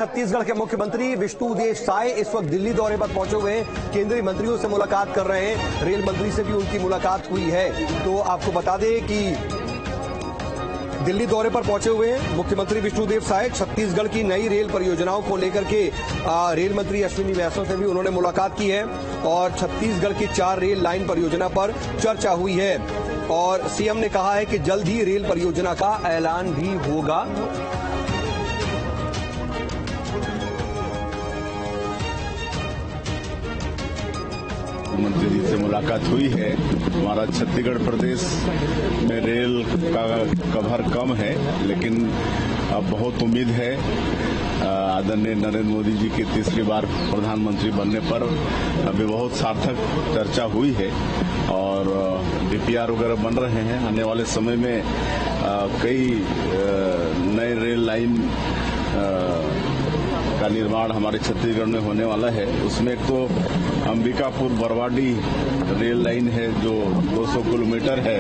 छत्तीसगढ़ के मुख्यमंत्री विष्णुदेव साय इस वक्त दिल्ली दौरे पर पहुंचे हुए हैं। केंद्रीय मंत्रियों से मुलाकात कर रहे हैं। रेल मंत्री से भी उनकी मुलाकात हुई है। तो आपको बता दें कि दिल्ली दौरे पर पहुंचे हुए हैं मुख्यमंत्री विष्णुदेव साय। छत्तीसगढ़ की नई रेल परियोजनाओं को लेकर के रेल मंत्री अश्विनी वैष्णव से भी उन्होंने मुलाकात की है और छत्तीसगढ़ की 4 रेल लाइन परियोजना पर चर्चा हुई है और सीएम ने कहा है कि जल्द ही रेल परियोजना का ऐलान भी होगा। मंत्री जी से मुलाकात हुई है। हमारा छत्तीसगढ़ प्रदेश में रेल का कवर कम है, लेकिन अब बहुत उम्मीद है। आदरणीय नरेंद्र मोदी जी की तीसरी बार प्रधानमंत्री बनने पर अभी बहुत सार्थक चर्चा हुई है और डीपीआर वगैरह बन रहे हैं। आने वाले समय में कई नए रेल लाइन का निर्माण हमारे छत्तीसगढ़ में होने वाला है। उसमें एक तो अंबिकापुर बरवाडी रेल लाइन है जो 200 किलोमीटर है,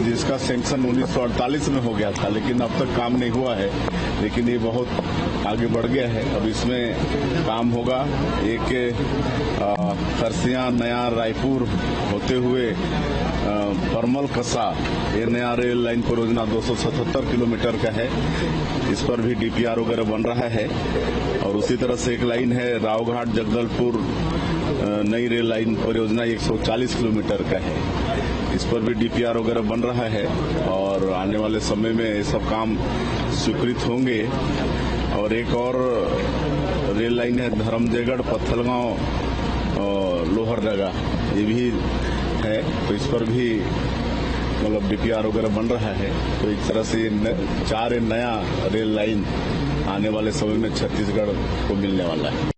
जिसका सैंक्शन 1948 में हो गया था, लेकिन अब तक काम नहीं हुआ है। लेकिन ये बहुत आगे बढ़ गया है। अब इसमें काम होगा। एक खरसिया नया रायपुर होते हुए परमल कसा, ये नया रेल लाइन परियोजना 277 किलोमीटर का है। इस पर भी डीपीआर वगैरह बन रहा है। और उसी तरह से एक लाइन है रावघाट जगदलपुर नई रेल लाइन परियोजना 140 किलोमीटर का है। इस पर भी डीपीआर वगैरह बन रहा है और आने वाले समय में ये सब काम स्वीकृत होंगे। और एक और रेल लाइन है धर्मजयगढ़ पत्थलगांव लोहरदगा, ये भी है। तो इस पर भी मतलब डीपीआर वगैरह बन रहा है। तो एक तरह से 4 नया रेल लाइन आने वाले समय में छत्तीसगढ़ को मिलने वाला है।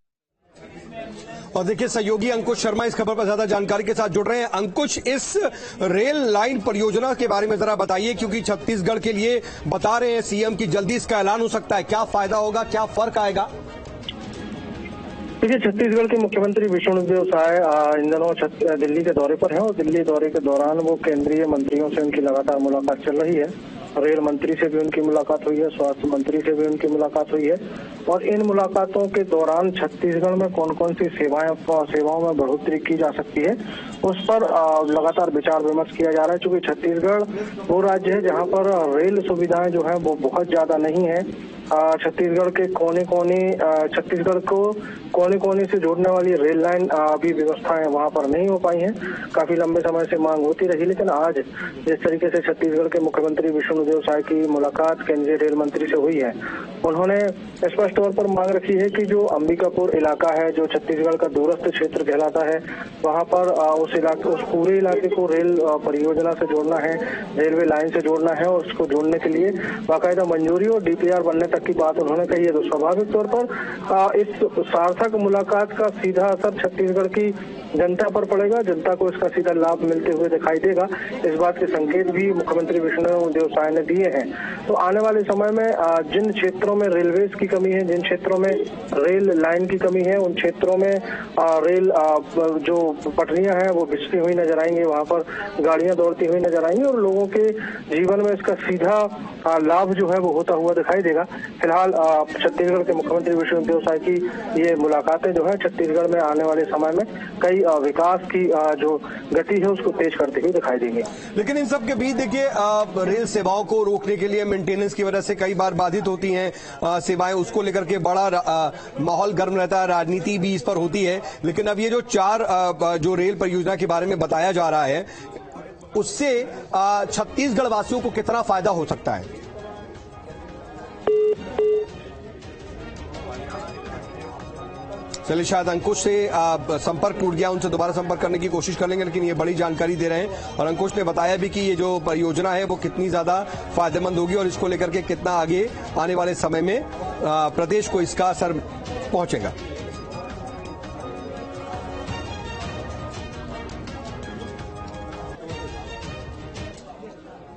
और देखिए, सहयोगी अंकुश शर्मा इस खबर पर ज्यादा जानकारी के साथ जुड़ रहे हैं। अंकुश, इस रेल लाइन परियोजना के बारे में जरा बताइए, क्योंकि छत्तीसगढ़ के लिए बता रहे हैं सीएम की जल्दी इसका ऐलान हो सकता है। क्या फायदा होगा, क्या फर्क आएगा? देखिए, छत्तीसगढ़ के मुख्यमंत्री विष्णुदेव साय इन दिनों दिल्ली के दौरे पर हैं और दिल्ली दौरे के दौरान वो केंद्रीय मंत्रियों से उनकी लगातार मुलाकात चल रही है। रेल मंत्री से भी उनकी मुलाकात हुई है, स्वास्थ्य मंत्री से भी उनकी मुलाकात हुई है और इन मुलाकातों के दौरान छत्तीसगढ़ में कौन कौन सी सेवाओं में बढ़ोतरी की जा सकती है, उस पर लगातार विचार विमर्श किया जा रहा है। चूंकि छत्तीसगढ़ वो राज्य है जहां पर रेल सुविधाएं जो है वो बहुत ज्यादा नहीं है। छत्तीसगढ़ के छत्तीसगढ़ को कोने कोने से जोड़ने वाली रेल लाइन अभी व्यवस्थाएं वहां पर नहीं हो पाई हैं। काफी लंबे समय से मांग होती रही, लेकिन आज जिस तरीके से छत्तीसगढ़ के मुख्यमंत्री विष्णुदेव साय की मुलाकात केंद्रीय रेल मंत्री से हुई है, उन्होंने स्पष्ट तौर पर मांग रखी है कि जो अंबिकापुर इलाका है, जो छत्तीसगढ़ का दूरस्थ क्षेत्र कहलाता है, वहां पर उस पूरे इलाके को रेल परियोजना से जोड़ना है, रेलवे लाइन से जोड़ना है और उसको जोड़ने के लिए बाकायदा मंजूरी और डीपीआर बनने तक की बात उन्होंने कही है। तो स्वाभाविक तौर पर इस सार्थक मुलाकात का सीधा असर छत्तीसगढ़ की जनता पर पड़ेगा। जनता को इसका सीधा लाभ मिलते हुए दिखाई देगा। इस बात के संकेत भी मुख्यमंत्री विष्णुदेव साय ने दिए हैं। तो आने वाले समय में जिन क्षेत्रों में रेलवेज की कमी है, जिन क्षेत्रों में रेल लाइन की कमी है, उन क्षेत्रों में रेल जो पटरियां हैं वो बिछती हुई नजर आएंगी, वहां पर गाड़ियां दौड़ती हुई नजर आएंगी और लोगों के जीवन में इसका सीधा लाभ जो है वो होता हुआ दिखाई देगा। फिलहाल छत्तीसगढ़ के मुख्यमंत्री विष्णुदेव साय की ये मुलाकातें जो है छत्तीसगढ़ में आने वाले समय में कई विकास की जो गति है उसको तेज करते हुए दिखाई देंगे। लेकिन इन सब के बीच देखिए, रेल सेवाओं को रोकने के लिए मेंटेनेंस की वजह से कई बार बाधित होती हैं सेवाएं, उसको लेकर के बड़ा माहौल गर्म रहता है, राजनीति भी इस पर होती है। लेकिन अब ये जो 4 जो रेल परियोजना के बारे में बताया जा रहा है, उससे छत्तीसगढ़ वासियों को कितना फायदा हो सकता है? चलिए, शायद अंकुश से संपर्क टूट गया, उनसे दोबारा संपर्क करने की कोशिश कर लेंगे, लेकिन ये बड़ी जानकारी दे रहे हैं और अंकुश ने बताया भी कि ये जो परियोजना है वो कितनी ज्यादा फायदेमंद होगी और इसको लेकर के कितना आगे आने वाले समय में प्रदेश को इसका असर पहुंचेगा।